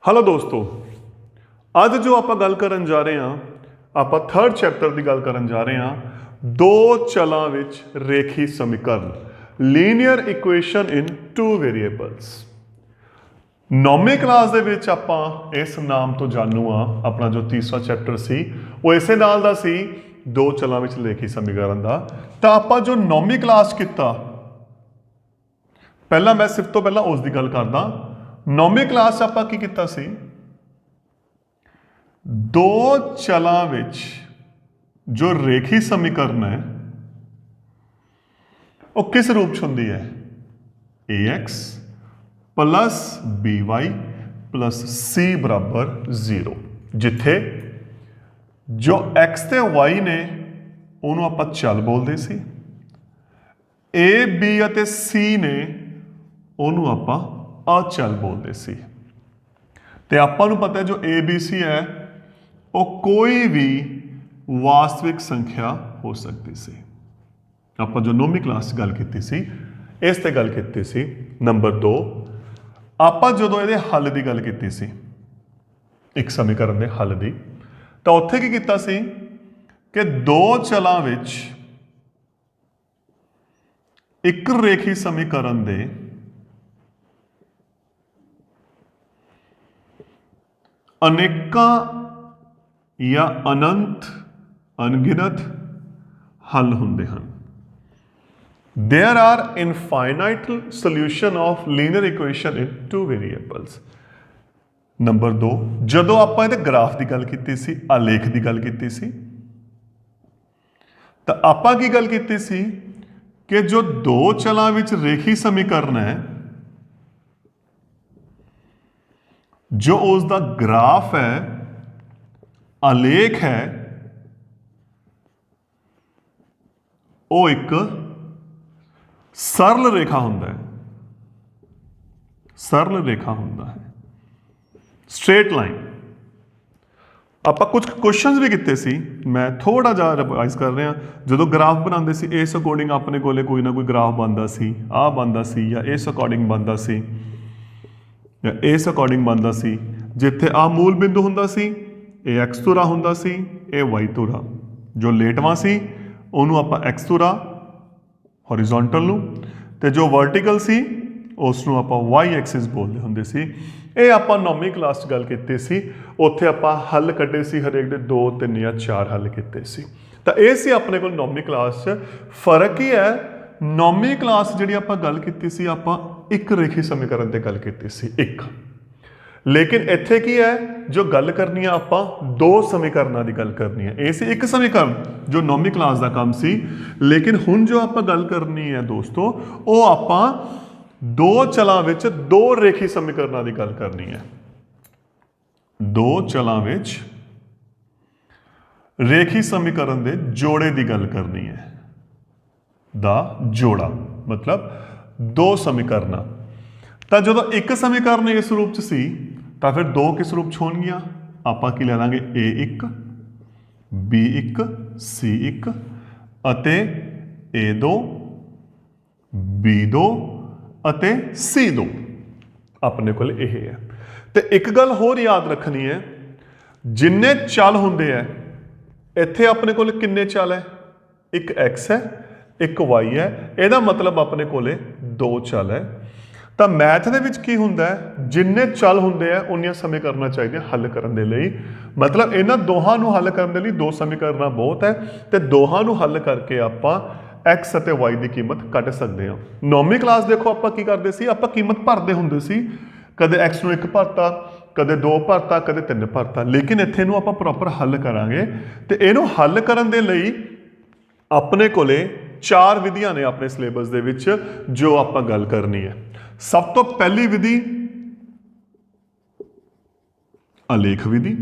Hello दोस्तों, ਅੱਜ ਜੋ ਆਪਾਂ ਗੱਲ ਕਰਨ ਜਾ ਰਹੇ ਹਾਂ ਆਪਾਂ ਥਰਡ ਚੈਪਟਰ ਦੀ ਗੱਲ ਕਰਨ ਜਾ ਰਹੇ ਹਾਂ ਦੋ ਚਲਾਂ ਵਿੱਚ ਰੇਖੀ ਸਮੀਕਰਨ linear equation in two variables. ਨੌਵੀਂ ਕਲਾਸ ਦੇ ਵਿੱਚ ਆਪਾਂ ਇਸ ਨਾਮ ਤੋਂ ਜਾਣੂ ਆ ਆਪਣਾ ਜੋ ਤੀਸਰਾ ਚੈਪਟਰ ਸੀ ਉਹ ਇਸੇ ਨਾਲ ਦਾ ਸੀ ਦੋ ਚਲਾਂ ਵਿੱਚ ਰੇਖੀ ਸਮੀਕਰਨ ਦਾ। ਤਾਂ ਆਪਾਂ ਜੋ ਨੌਵੀਂ ਕਲਾਸ ਕੀਤਾ ਪਹਿਲਾਂ ਮੈਂ ਸਿਰਫ ਤੋਂ ਪਹਿਲਾਂ ਉਸ ਦੀ ਗੱਲ ਕਰਦਾ। ਨੌਵੀਂ ਕਲਾਸ 'ਚ ਆਪਾਂ ਕੀ ਕੀਤਾ ਸੀ, ਦੋ ਚਲਾਂ ਵਿੱਚ ਜੋ ਰੇਖੀ ਸਮੀਕਰਨ ਹੈ ਉਹ ਕਿਸ ਰੂਪ 'ਚ ਹੁੰਦੀ ਹੈ, ax plus by plus c बराबर 0, जिथे जो x ਤੇ y ਨੇ ਉਹਨੂੰ ਆਪਾਂ ਚਲ ਬੋਲਦੇ ਸੀ, a b ਅਤੇ c ਨੇ ਉਹਨੂੰ ਆਪਾਂ ਅਚਲ ਬੋਲਦੇ ਸੀ। ਤੇ ਆਪਾਂ ਨੂੰ ਪਤਾ ਹੈ ਜੋ a b c ਹੈ ਉਹ ਕੋਈ ਵੀ ਵਾਸਤਵਿਕ ਸੰਖਿਆ ਹੋ ਸਕਦੀ ਸੀ। ਆਪਾਂ ਜੋ ਨੌਵੀਂ ਕਲਾਸ 'ਚ ਗੱਲ ਕੀਤੀ ਸੀ ਇਸ ਤੇ ਗੱਲ ਕੀਤੀ ਸੀ। ਨੰਬਰ 2, ਆਪਾਂ ਜਦੋਂ ਇਹਦੇ ਹੱਲ ਦੀ ਗੱਲ ਕੀਤੀ ਸੀ ਇੱਕ ਸਮੀਕਰਨ ਦੇ ਹੱਲ ਦੀ, ਤਾਂ ਉੱਥੇ ਕੀ ਕੀਤਾ ਸੀ ਕਿ ਦੋ ਚਲਾਂ ਵਿੱਚ ਇੱਕ ਰੇਖੀ ਸਮੀਕਰਨ ਦੇ ਅਨੇਕਾਂ ਜਾਂ ਅਨੰਤ ਅਣਗਿਣਤ ਹੱਲ ਹੁੰਦੇ ਹਨ। There are infinite solution of linear equation in two variables। Number 2, ਜਦੋਂ ਆਪਾਂ ਇਹਦੇ ਗ੍ਰਾਫ ਦੀ ਗੱਲ ਕੀਤੀ ਸੀ, ਆਲੇਖ ਦੀ ਗੱਲ ਕੀਤੀ ਸੀ, ਤਾਂ ਆਪਾਂ ਕੀ ਗੱਲ ਕੀਤੀ ਸੀ ਕਿ ਜੋ ਦੋ ਚਲਾਂ ਵਿੱਚ ਰੇਖੀ ਸਮੀਕਰਨ ਹੈ, ਜੋ ਉਸ ਦਾ ਗ੍ਰਾਫ ਹੈ, ਆਲੇਖ ਹੈ, ਉਹ ਇੱਕ सरल रेखा होंदा है, सरल रेखा होंदा है, स्ट्रेट लाइन। ਆਪਾਂ ਕੁਝ ਕੁਐਸਚਨਸ ਵੀ ਕੀਤੇ ਸੀ, ਮੈਂ ਥੋੜਾ ਜਿਹਾ ਰਿਵਾਈਜ਼ ਕਰ ਰਿਹਾ। ਜਦੋਂ ਗ੍ਰਾਫ ਬਣਾਉਂਦੇ ਸੀ ਇਸ ਅਕੋਰਡਿੰਗ ਆਪਣੇ ਕੋਲੇ ਕੋਈ ਨਾ ਕੋਈ ਗ੍ਰਾਫ ਬਣਦਾ ਸੀ, ਆਹ ਬਣਦਾ ਸੀ ਜਾਂ ਇਸ ਅਕੋਰਡਿੰਗ ਬਣਦਾ ਸੀ ਜਾਂ ਇਸ ਅਕੋਰਡਿੰਗ ਬਣਦਾ ਸੀ, ਜਿੱਥੇ ਆਹ ਮੂਲ ਬਿੰਦੂ ਹੁੰਦਾ ਸੀ, ਇਹ x ਧੁਰਾ ਹੁੰਦਾ ਸੀ, ਇਹ y ਧੁਰਾ, ਜੋ ਲੇਟਵਾਂ ਸੀ ਉਹਨੂੰ ਆਪਾਂ x ਧੁਰਾ ਹੌਰੀਜ਼ੌਂਟਲ ਨੂੰ, ਤੇ ਜੋ ਵਰਟੀਕਲ ਸੀ ਉਸ ਨੂੰ ਆਪਾਂ y ਐਕਸਿਸ ਬੋਲਦੇ ਹੁੰਦੇ ਸੀ। ਇਹ ਆਪਾਂ ਨੌਵੀਂ ਕਲਾਸ 'ਚ ਗੱਲ ਕੀਤੀ ਸੀ। ਉੱਥੇ ਆਪਾਂ ਹੱਲ ਕੱਢੇ ਸੀ, ਹਰੇਕ ਦੇ 2, 3 ਜਾਂ 4 ਹੱਲ ਕੀਤੇ ਸੀ। ਤਾਂ ਇਹ ਸੀ ਆਪਣੇ ਕੋਲ ਨੌਵੀਂ ਕਲਾਸ 'ਚ। ਫਰਕ ਕੀ ਹੈ, ਨੌਵੀਂ ਕਲਾਸ ਜਿਹੜੀ ਆਪਾਂ ਗੱਲ ਕੀਤੀ ਸੀ ਆਪਾਂ ਇੱਕ ਰੇਖੀ ਸਮੀਕਰਨ 'ਤੇ ਗੱਲ ਕੀਤੀ ਸੀ, ਇੱਕ। ਲੇਕਿਨ ਇੱਥੇ ਕੀ ਹੈ, ਜੋ ਗੱਲ ਕਰਨੀ ਆ ਆਪਾਂ ਦੋ ਸਮੀਕਰਨਾਂ ਦੀ ਗੱਲ ਕਰਨੀ ਹੈ। ਇਹ ਸੀ ਇੱਕ ਸਮੀਕਰਨ ਜੋ ਨੌਵੀਂ ਕਲਾਸ ਦਾ ਕੰਮ ਸੀ। ਲੇਕਿਨ ਹੁਣ ਜੋ ਆਪਾਂ ਗੱਲ ਕਰਨੀ ਹੈ ਦੋਸਤੋ, ਉਹ ਆਪਾਂ ਦੋ ਚਲਾਂ ਵਿੱਚ ਦੋ ਰੇਖੀ ਸਮੀਕਰਨਾਂ ਦੀ ਗੱਲ ਕਰਨੀ ਹੈ। ਦੋ ਚਲਾਂ ਵਿੱਚ ਰੇਖੀ ਸਮੀਕਰਨ ਦੇ ਜੋੜੇ ਦੀ ਗੱਲ ਕਰਨੀ ਹੈ। ਦਾ ਜੋੜਾ ਮਤਲਬ ਦੋ ਸਮੀਕਰਨਾਂ। ਤਾਂ ਜਦੋਂ ਇੱਕ ਸਮੀਕਰਨ ਇਸ ਰੂਪ 'ਚ ਸੀ ਤਾਂ ਫਿਰ ਦੋ ਕਿਸ ਰੂਪ 'ਚ ਹੋਣਗੀਆਂ, ਆਪਾਂ ਕੀ ਲੈ ਲਾਂਗੇ, a1 b1 c1 ਅਤੇ a2 b2 ਅਤੇ c2। ਆਪਣੇ ਕੋਲ ਇਹ ਹੈ। ਤੇ ਇੱਕ ਗੱਲ ਹੋਰ ਯਾਦ ਰੱਖਣੀ ਹੈ, ਜਿੰਨੇ ਚੱਲ ਹੁੰਦੇ ਹੈ ਇੱਥੇ ਆਪਣੇ ਕੋਲ ਕਿੰਨੇ ਚੱਲ ਹੈ, ਇੱਕ x ਹੈ, ਇੱਕ y ਹੈ, ਇਹਦਾ ਮਤਲਬ ਆਪਣੇ ਕੋਲੇ ਦੋ ਚੱਲ ਹੈ। ਤਾਂ ਮੈਥ ਦੇ ਵਿੱਚ ਕੀ ਹੁੰਦਾ ਹੈ, ਜਿੰਨੇ ਚੱਲ ਹੁੰਦੇ ਆ ਉਨੀਆਂ ਸਮੀਕਰਨਾਂ ਚਾਹੀਦੀਆਂ ਹੱਲ ਕਰਨ ਦੇ ਲਈ। ਮਤਲਬ ਇਹਨਾਂ ਦੋਹਾਂ ਨੂੰ ਹੱਲ ਕਰਨ ਦੇ ਲਈ ਦੋ ਸਮੀਕਰਨਾਂ ਬਹੁਤ ਹੈ, ਤੇ ਦੋਹਾਂ ਨੂੰ ਹੱਲ ਕਰਕੇ ਆਪਾਂ x ਅਤੇ y ਦੀ ਕੀਮਤ ਕੱਢ ਸਕਦੇ ਹਾਂ। ਨੌਵੀਂ ਕਲਾਸ ਦੇਖੋ ਆਪਾਂ ਕੀ ਕਰਦੇ ਸੀ, ਆਪਾਂ ਕੀਮਤ ਭਰਦੇ ਹੁੰਦੇ ਸੀ, ਕਦੇ x ਨੂੰ 1 ਭਰਤਾ, ਕਦੇ 2 ਭਰਤਾ, ਕਦੇ 3 ਭਰਤਾ। ਲੇਕਿਨ ਇੱਥੇ ਨੂੰ ਆਪਾਂ ਪ੍ਰੋਪਰ ਹੱਲ ਕਰਾਂਗੇ। ਤੇ ਇਹਨੂੰ ਹੱਲ ਕਰਨ ਦੇ ਲਈ ਆਪਣੇ ਕੋਲੇ 4 ਵਿਧੀਆਂ ਨੇ ਆਪਣੇ ਸਿਲੇਬਸ ਦੇ ਵਿੱਚ ਜੋ ਆਪਾਂ ਗੱਲ ਕਰਨੀ ਹੈ। ਸਭ ਤੋਂ ਪਹਿਲੀ ਵਿਧੀ ਆਲੇਖ ਵਿਧੀ,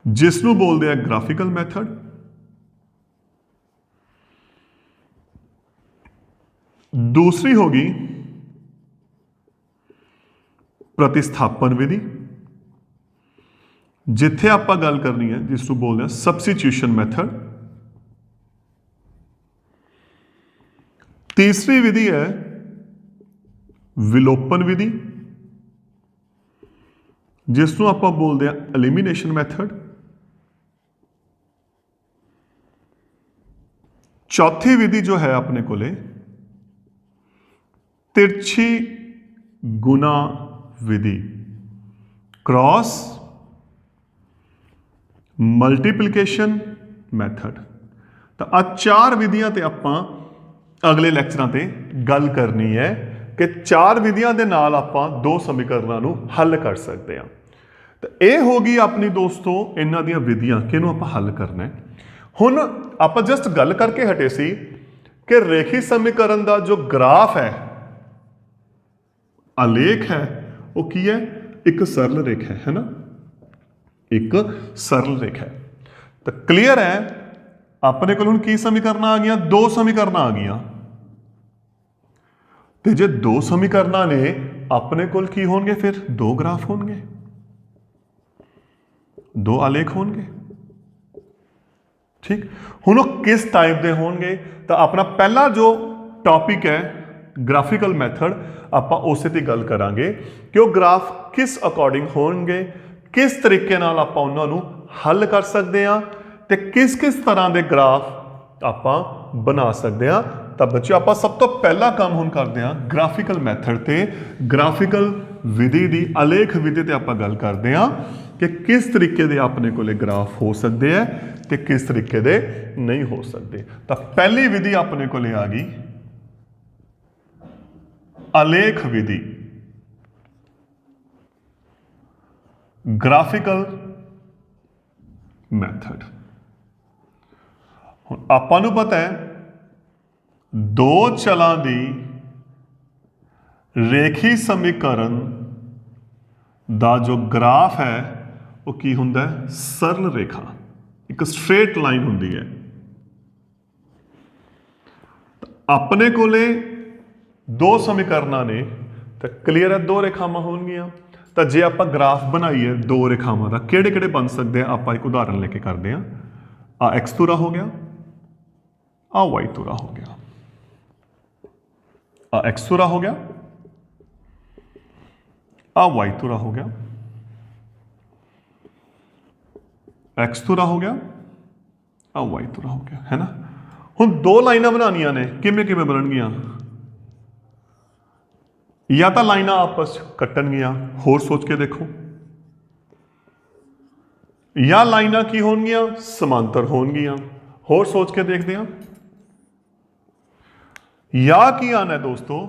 ਜਿਸ ਨੂੰ ਬੋਲਦੇ ਆ ਗ੍ਰਾਫਿਕਲ ਮੈਥਡ। ਦੂਸਰੀ ਹੋ ਗਈ ਪ੍ਰਤਿਸਥਾਪਨ ਵਿਧੀ, ਜਿੱਥੇ ਆਪਾਂ ਗੱਲ ਕਰਨੀ ਹੈ ਜਿਸ ਨੂੰ ਬੋਲਦੇ ਆ ਸਬਸਟੀਟਿਊਸ਼ਨ ਮੈਥਡ। तीसरी विधि है विलोपन विधि, ਜਿਸ ਨੂੰ ਆਪਾਂ ਬੋਲਦੇ ਆ ਐਲੀਮੀਨੇਸ਼ਨ ਮੈਥਡ। ਚੌਥੀ ਵਿਧੀ ਜੋ ਹੈ ਆਪਣੇ ਕੋਲੇ तिरछी गुना विधि, क्रॉस मल्टीप्लिकेशन मैथड। तो आ चार विधियां ते आपां अगले लैक्चरां ते गल करनी है कि चार विधियां दे नाल आपां दो समीकरणों नूं हल कर सकते हैं। तो यह होगी अपनी दोस्तों इन्हां दियां विधियां किहनूं आपां हल करना है। हुण आपां जस्ट गल करके हटे सी कि रेखी समीकरण का जो ग्राफ है, आलेख है, वो की है, एक सरल रेखा है ना, एक सरल रेखा है। तो क्लियर है अपने को की समीकरण आ गया, दो समीकरण आ गया। तो जे दो समीकरण ने अपने को की होंगे, फिर दो ग्राफ होंगे, दो आलेख होंगे। ठीक, हुण वो किस टाइप के होंगे? तो अपना पहला जो टॉपिक है ग्राफिकल मैथड, ਆਪਾਂ ਉਸੇ ਤੇ ਗੱਲ ਕਰਾਂਗੇ ਕਿ ਉਹ ਗ੍ਰਾਫ ਕਿਸ ਅਕੋਰਡਿੰਗ ਹੋਣਗੇ, ਕਿਸ ਤਰੀਕੇ ਨਾਲ ਆਪਾਂ ਉਹਨਾਂ ਨੂੰ ਹੱਲ ਕਰ ਸਕਦੇ ਹਾਂ ਤੇ ਕਿਸ ਕਿਸ ਤਰ੍ਹਾਂ ਦੇ ਗ੍ਰਾਫ ਆਪਾਂ ਬਣਾ ਸਕਦੇ ਹਾਂ। ਤਾਂ ਬੱਚਿਓ ਆਪਾਂ ਸਭ ਤੋਂ ਪਹਿਲਾ ਕੰਮ ਹੁਣ ਕਰਦੇ ਹਾਂ ਗ੍ਰਾਫਿਕਲ ਮੈਥਡ ਤੇ, ਗ੍ਰਾਫਿਕਲ ਵਿਧੀ ਦੀ, ਆਲੇਖ ਵਿਧੀ ਤੇ ਆਪਾਂ ਗੱਲ ਕਰਦੇ ਹਾਂ ਕਿ ਕਿਸ ਤਰੀਕੇ ਦੇ ਆਪਣੇ ਕੋਲੇ ਗ੍ਰਾਫ ਹੋ ਸਕਦੇ ਹੈ ਤੇ ਕਿਸ ਤਰੀਕੇ ਦੇ ਨਹੀਂ ਹੋ ਸਕਦੇ। ਤਾਂ ਪਹਿਲੀ ਵਿਧੀ ਆਪਣੇ ਕੋਲੇ ਆ ਗਈ आलेख विधि, ग्राफिकल मैथड। हुण आपां नूं पता है दो चलां दी रेखी समीकरण दा जो ग्राफ है वो की हुंदा है, सरल रेखा, एक स्ट्रेट लाइन हुंदी है। अपने कोले दो समीकरण ने, तो क्लीयर है दो रेखावां होणगीਆਂ। तो जे आप ग्राफ बनाइए दो रेखावां का किहड़े किहड़े बन सकते हैं, आप एक उदाहरण लेके करते हैं। आ एक्स तुरा हो गया, आ वाई तुरा हो गया, आ एक्स तुरा हो गया, आ वाई तुरा हो गया, एक्स तुरा हो गया, आ वाई तुरा हो गया, है ना। हुण दो लाइनां बनानियां ने, किवें किवें बनणगीਆਂ? या तो लाइनां आपस कट्टणगीਆਂ, होर सोच के देखो, या लाइनां की होणगीਆਂ, समांतर होणगीਆਂ, होर सोच के देखते हैं। या की आना है दोस्तों,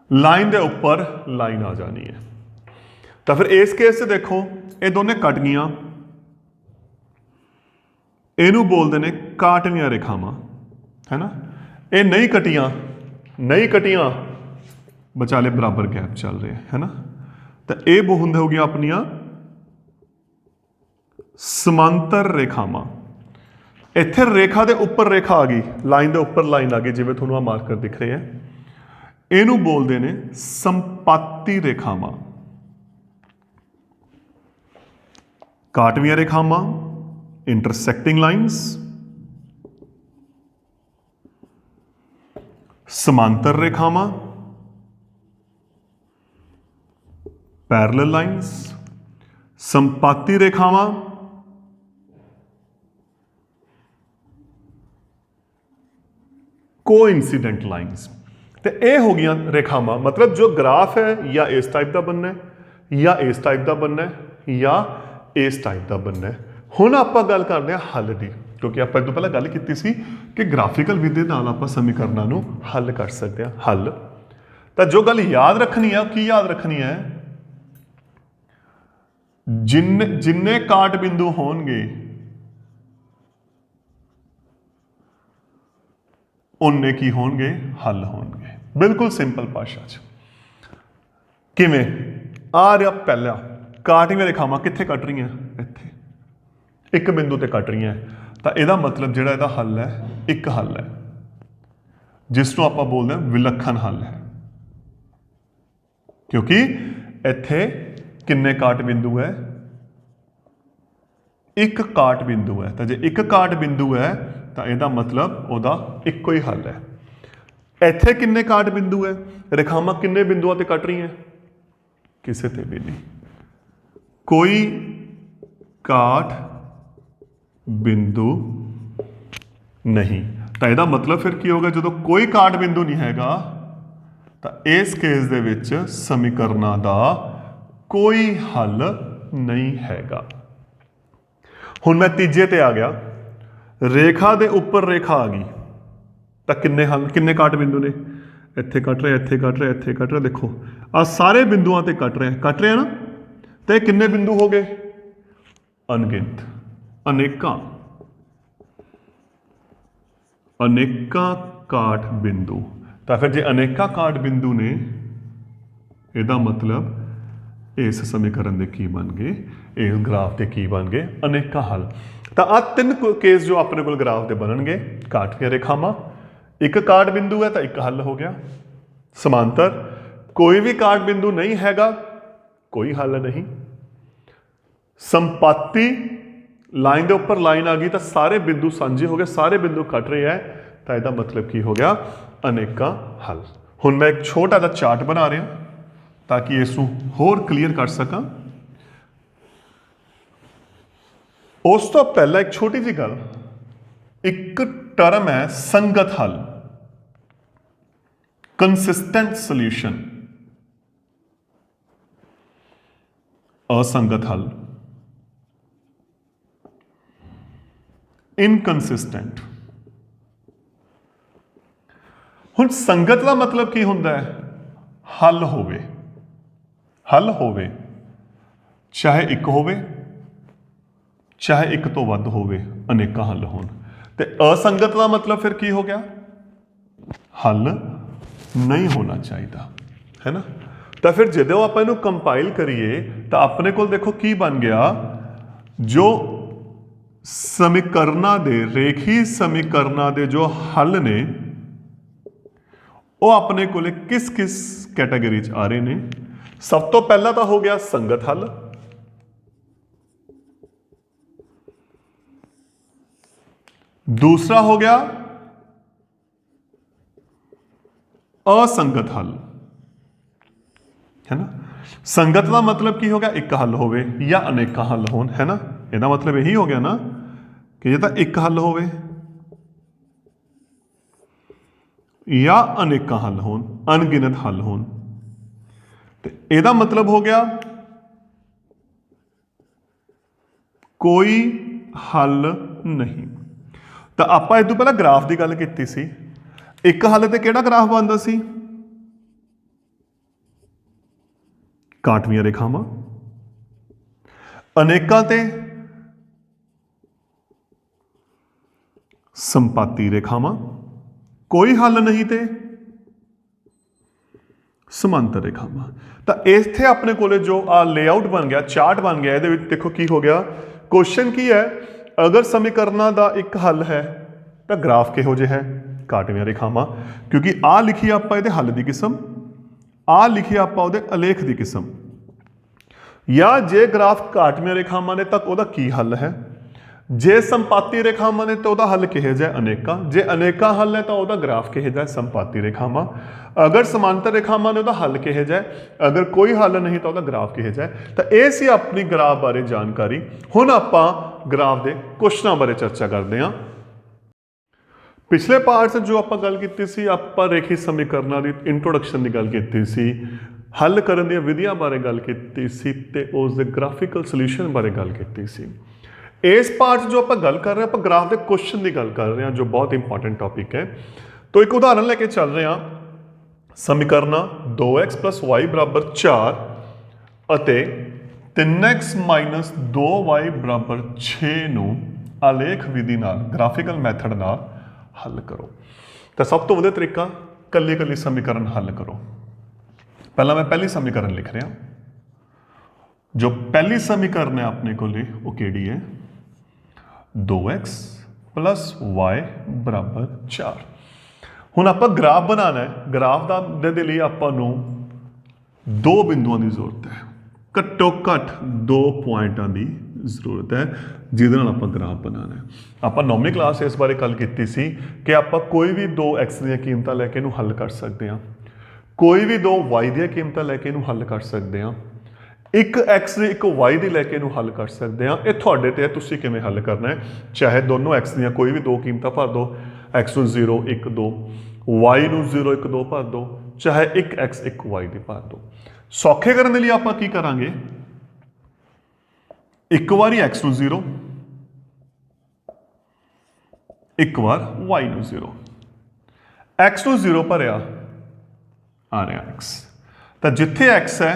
लाइन के उपर लाइन आ जानी है। तो फिर इस केस से देखो ये दोनों कट गईयां, इनू बोलते हैं काटवीं रेखावां, है ना। ये नहीं कटियां, नहीं कटियां, विचाले बराबर गैप चल रहे है ना। तो ये वो होंगे हो गया अपनिया समांतर रेखावां। इत्थे रेखा के उपर रेखा आ गई, लाइन के उपर लाइन आ गई, जिवें तुहानूं आ मार्कर दिख रहे हैं। इनू बोलते हैं संपाती रेखावां। काटवीं रेखावां, इंटरसैक्टिंग लाइन्स, समांतर रेखावां, पैरेलल लाइन्स, संपाती रेखावां, कोइंसिडेंट लाइन्स। तो ये हो गई रेखावां, मतलब जो ग्राफ है या इस टाइप का बनना है, या इस टाइप का बनना है, या इस टाइप का बनना है। हुण आपां गल करदे हां हल दी, क्योंकि आप इस तो पहले गल की सी कि ग्राफिकल विधि नाल आपां समीकरणों नूं हल कर सकते हैं। हल तो जो गल याद रखनी है, की याद रखनी है, जिन्ने काट बिंदु होणगे उन्ने की होणगे, हल होणगे। बिल्कुल सिंपल भाषा च किवें आ रहा पहला काटवीं रेखावां कित्थे कट रही हैं, इत्थे एक बिंदु ते कट रही हैं। तो यदा मतलब जिहड़ा इहदा हल है, एक हल है जिसनूं आपां बोलदे हां विलखण हल है, क्योंकि इत्थे किन्ने काट बिंदु है, एक काट बिंदु है। तो जे एक काट बिंदु है तो यदा मतलब उहदा इक्को ही हल है। इत्थे किन्ने काट बिंदु है, रेखावां किन्ने बिंदुओं ते कट रही हैं, ਕਿਸੇ ਤੇ ਵੀ ਨਹੀਂ। ਕੋਈ ਕਾਟ ਬਿੰਦੂ ਨਹੀਂ। ਤਾਂ ਇਹਦਾ ਮਤਲਬ ਫਿਰ ਕੀ ਹੋਗਾ, ਜਦੋਂ ਕੋਈ ਕਾਟ ਬਿੰਦੂ ਨਹੀਂ ਹੈਗਾ ਤਾਂ ਇਸ ਕੇਸ ਦੇ ਵਿੱਚ ਸਮੀਕਰਨਾਂ ਦਾ ਕੋਈ ਹੱਲ ਨਹੀਂ ਹੈਗਾ। ਹੁਣ ਮੈਂ ਤੀਜੇ ਤੇ ਆ ਗਿਆ, ਰੇਖਾ ਦੇ ਉੱਪਰ ਰੇਖਾ ਆ ਗਈ ਤਾਂ ਕਿੰਨੇ ਹੱਲ, ਕਿੰਨੇ ਕਾਟ ਬਿੰਦੂ ਨੇ, ਇੱਥੇ ਕੱਟ ਰਿਹਾ, ਇੱਥੇ ਕੱਟ ਰਿਹਾ, ਇੱਥੇ ਕੱਟ ਰਿਹਾ, ਦੇਖੋ ਆ ਸਾਰੇ ਬਿੰਦੂਆਂ ਤੇ ਕੱਟ ਰਿਹਾ ਨਾ, ਤੇ ਕਿੰਨੇ ਬਿੰਦੂ ਹੋ ਗਏ, ਅਣਗਿਣਤ, ਅਨੇਕਾਂ ਕਾਟ ਬਿੰਦੂ। ਤਾਂ ਫਿਰ ਜੇ ਅਨੇਕਾਂ ਕਾਟ ਬਿੰਦੂ ਨੇ, ਇਹਦਾ ਮਤਲਬ ਇਸ ਸਮੀਕਰਨ ਦੇ ਕੀ ਬਣ ਗਏ, ਇਸ ਗ੍ਰਾਫ ਦੇ ਕੀ ਬਣ ਗਏ, ਅਨੇਕਾਂ ਹੱਲ। ਤਾਂ ਆ ਤਿੰਨ ਕੇਸ ਜੋ ਆਪਣੇ ਕੋਲ ਗ੍ਰਾਫ ਦੇ ਬਣਨਗੇ, ਕਾਟ ਦੀਆਂ ਰੇਖਾਵਾਂ, ਇੱਕ ਕਾਟ ਬਿੰਦੂ ਹੈ ਤਾਂ ਇੱਕ ਹੱਲ ਹੋ ਗਿਆ। ਸਮਾਂਤਰ, ਕੋਈ ਵੀ ਕਾਟ ਬਿੰਦੂ ਨਹੀਂ ਹੈਗਾ, ਕੋਈ ਹੱਲ ਨਹੀਂ। ਸੰਪਾਤੀ, ਲਾਈਨ ਦੇ ਉੱਪਰ ਲਾਈਨ ਆ ਗਈ ਤਾਂ ਸਾਰੇ ਬਿੰਦੂ ਸਾਂਝੇ ਹੋ ਗਏ, ਸਾਰੇ ਬਿੰਦੂ ਕੱਟ ਰਹੇ ਹੈ, ਤਾਂ ਇਹਦਾ ਮਤਲਬ ਕੀ ਹੋ ਗਿਆ, ਅਨੇਕਾਂ ਹੱਲ। ਹੁਣ ਮੈਂ ਇੱਕ ਛੋਟਾ ਜਿਹਾ ਚਾਰਟ ਬਣਾ ਰਿਹਾ ਤਾਂ ਕਿ ਇਸ ਨੂੰ ਹੋਰ ਕਲੀਅਰ ਕਰ ਸਕਾਂ। ਉਸ ਤੋਂ ਪਹਿਲਾਂ ਇੱਕ ਛੋਟੀ ਜਿਹੀ ਗੱਲ, ਇੱਕ ਟਰਮ ਹੈ ਸੰਗਤ ਹੱਲ, ਕੰਸਿਸਟੈਂਟ ਸੋਲਿਊਸ਼ਨ, असंगत हल, इनकंसिस्टेंट। हुण संगत का मतलब की हुंदा है, हल होवे, चाहे एक होवे चाहे एक तो वध होवे, अनेका हल होण। ते असंगत का मतलब फिर की हो गया, हल नहीं होना चाहिए, है ना। तो फिर जो आप इनू कंपाइल करिए तो अपने को देखो की बन गया, जो समीकरणा दे, रेखी समीकरणा दे जो हल ने वो अपने को किस किस कैटेगरी च आ रहे ने। सब तो पहला तो हो गया संगत हल, दूसरा हो गया असंगत हल, है ना। संगत का मतलब की हो गया, एक हल होवे या अनेका हल होन, है ना। ਇਹਦਾ मतलब यही हो गया ना कि ये तो एक हल होवे या अनेका हल होन, अनगिनत हल होन। तो ਇਹਦਾ मतलब हो गया कोई हल नहीं। तो ਆਪਾਂ ਇਸ ਤੋਂ ਪਹਿਲਾਂ ग्राफ की गल की सी, एक हल ते ਕਿਹੜਾ ग्राफ बनता सी, काटवीं रेखावां, अनेकां ते संपाती रेखावां, कोई हल नहीं ते समांतर रेखावां। तो इत्थे अपने कोले जो लेआउट बन गया, चार्ट बन गया, ये देखो की हो गया, क्वेश्चन की है, अगर समीकरणों का एक हल है तो ग्राफ किहो जिहा है, काटवीं रेखावां, क्योंकि आ लिखी आपां इहदे हल की किस्म, आ लिखी आपां उहदे अलेख की किस्म। या जे ग्राफ काटवीं रेखावां ने तो उहदा की हल है, जे संपाती रेखावां ने तो उहदा हल किहो जिहा, अनेका, जे अनेका हल है तो उहदा ग्राफ किहो जिहा, संपाती रेखावां। अगर समांतर रेखावां ने उहदा हल किहो जिहा, अगर कोई हल नहीं तो उहदा ग्राफ किहो जिहा। तो ये सी अपनी ग्राफ बारे जानकारी। हुण आपां ग्राफ के क्वेश्चनों बारे चर्चा करते हैं। पिछले पार्ट से जो आप गल की सी, आपां रेखी समीकरणों की इंट्रोडक्शन की गल की सी, हल करने दी विधियां बारे गल की सी, ते उस दे ग्राफिकल सोल्यूशन बारे गल की सी। इस पार्ट जो आप गल कर रहे हैं, आप ग्राफ के क्वेश्चन की गल कर रहे हैं, जो बहुत इंपॉर्टेंट टॉपिक है। तो एक उदाहरण लेके चल रहे हैं, समीकरण 2x + y = 4 ਅਤੇ 3x - 2y = 6 ਨੂੰ ਆਲੇਖ ਵਿਧੀ ਨਾਲ, ਗ੍ਰਾਫਿਕਲ ਮੈਥਡ ਨਾਲ हल करो। तो सब तो वधिया तरीका, कल्ली कल्ली समीकरण हल करो। पहला मैं पहली समीकरण लिख रहा, जो पहली समीकरण है अपने को वो केड़ी है, 2x + y = 4। हुण आपां ग्राफ बनाना है, ग्राफ दे लिए आपां नूं दो बिंदुओं की जरूरत है, घट्टो घट्ट 2 पॉइंटां की जरूरत है, जिहदे नाल आपां ग्राफ बनाना है। आपां 9वीं क्लास इस बारे गल की सी कि आपां कोई भी 2x दी कीमतां लैके इहनूं हल कर सकते हैं, कोई भी 2y दी कीमतां लैके इहनूं हल कर सकते हैं, ਇੱਕ x ਦੀ ਇੱਕ y ਦੀ ਲੈ ਕੇ ਇਹਨੂੰ ਹੱਲ ਕਰ ਸਕਦੇ ਹਾਂ। ਇਹ ਤੁਹਾਡੇ ਤੇ ਹੈ, ਤੁਸੀਂ ਕਿਵੇਂ ਹੱਲ ਕਰਨਾ ਹੈ। ਚਾਹੇ ਦੋਨੋਂ x ਦੀਆਂ ਕੋਈ ਵੀ ਦੋ ਕੀਮਤਾਂ ਭਰ ਦਿਓ, x ਨੂੰ 0 1 2, y ਨੂੰ 0 1 2 ਭਰ ਦਿਓ, ਚਾਹੇ ਇੱਕ x ਇੱਕ y ਦੀ ਭਰ ਦਿਓ। ਸੌਖੇ ਕਰਨ ਦੇ ਲਈ ਆਪਾਂ ਕੀ ਕਰਾਂਗੇ, ਇੱਕ ਵਾਰੀ x ਨੂੰ 0, ਇੱਕ ਵਾਰ y ਨੂੰ 0, x ਨੂੰ 0 ਭਰਿਆ ਆ ਰਿਹਾ x, ਤਾਂ ਜਿੱਥੇ x ਹੈ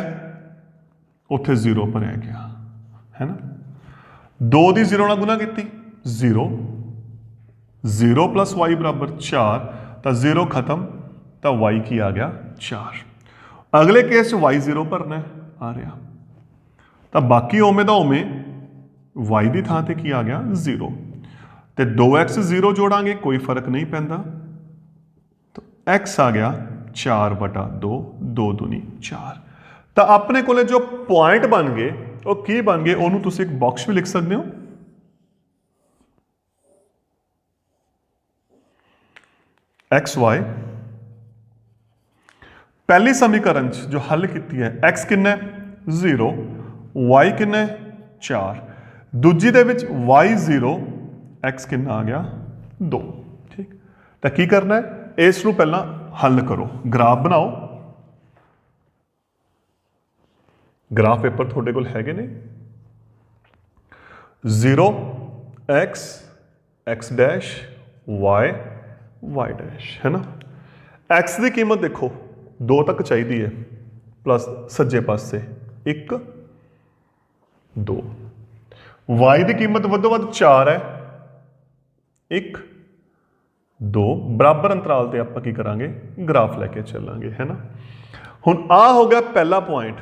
ਉੱਥੇ 0 ਭਰਿਆ ਗਿਆ, ਹੈ ਨਾ। 2 ਦੀ 0 ਨਾਲ ਗੁਣਾ ਕੀਤੀ 0, 0 + y = 4, ਤਾਂ 0 ਖਤਮ, ਤਾਂ y ਕੀ ਆ ਗਿਆ 4। ਅਗਲੇ ਕੇਸ 'ਚ y 0 ਭਰਨਾ ਆ ਰਿਹਾ, ਤਾਂ ਬਾਕੀ ਉਵੇਂ ਦਾ ਉਵੇਂ y ਦੀ ਥਾਂ ਤੇ ਕੀ ਆ ਗਿਆ 0, ਤੇ 2x 0 ਜੋੜਾਂਗੇ ਕੋਈ ਫਰਕ ਨਹੀਂ ਪੈਂਦਾ, ਤਾਂ x ਆ ਗਿਆ 4/2, 2 ਦੂਣੀ 4। ਤਾਂ ਆਪਣੇ ਕੋਲੇ ਜੋ ਪੁਆਇੰਟ ਬਣ ਗਏ ਉਹ ਕੀ ਬਣ ਗਏ, ਉਹਨੂੰ ਤੁਸੀਂ ਇੱਕ ਬਾਕਸ ਵੀ ਲਿਖ ਸਕਦੇ ਹੋ। XY ਪਹਿਲੀ ਸਮੀਕਰਨ 'ਚ ਜੋ ਹੱਲ ਕੀਤੀ ਹੈ, x ਕਿੰਨਾ 0, y ਕਿੰਨਾ 4, ਦੂਜੀ ਦੇ ਵਿੱਚ y 0, x ਕਿੰਨਾ ਆ ਗਿਆ 2। ਠੀਕ, ਤਾਂ ਕੀ ਕਰਨਾ ਹੈ, ਇਸ ਨੂੰ ਪਹਿਲਾਂ ਹੱਲ ਕਰੋ, ਗ੍ਰਾਫ ਬਣਾਓ। ਗ੍ਰਾਫ ਪੇਪਰ ਤੁਹਾਡੇ ਕੋਲ ਹੈਗੇ ਨੇ, 0 x x dash y y dash, ਹੈ ਨਾ। x ਦੀ ਕੀਮਤ ਦੇਖੋ 2 ਤੱਕ ਚਾਹੀਦੀ ਹੈ, ਪਲੱਸ ਸੱਜੇ ਪਾਸੇ 1 2, y ਦੀ ਕੀਮਤ ਵੱਧੋ ਵੱਧ 4 ਹੈ, 1 2, ਬਰਾਬਰ ਅੰਤਰਾਲ ਤੇ ਆਪਾਂ ਕੀ ਕਰਾਂਗੇ, ਗ੍ਰਾਫ ਲੈ ਕੇ ਚੱਲਾਂਗੇ, ਹੈ ਨਾ। ਹੁਣ ਆ ਹੋ ਗਿਆ ਪਹਿਲਾ ਪੁਆਇੰਟ,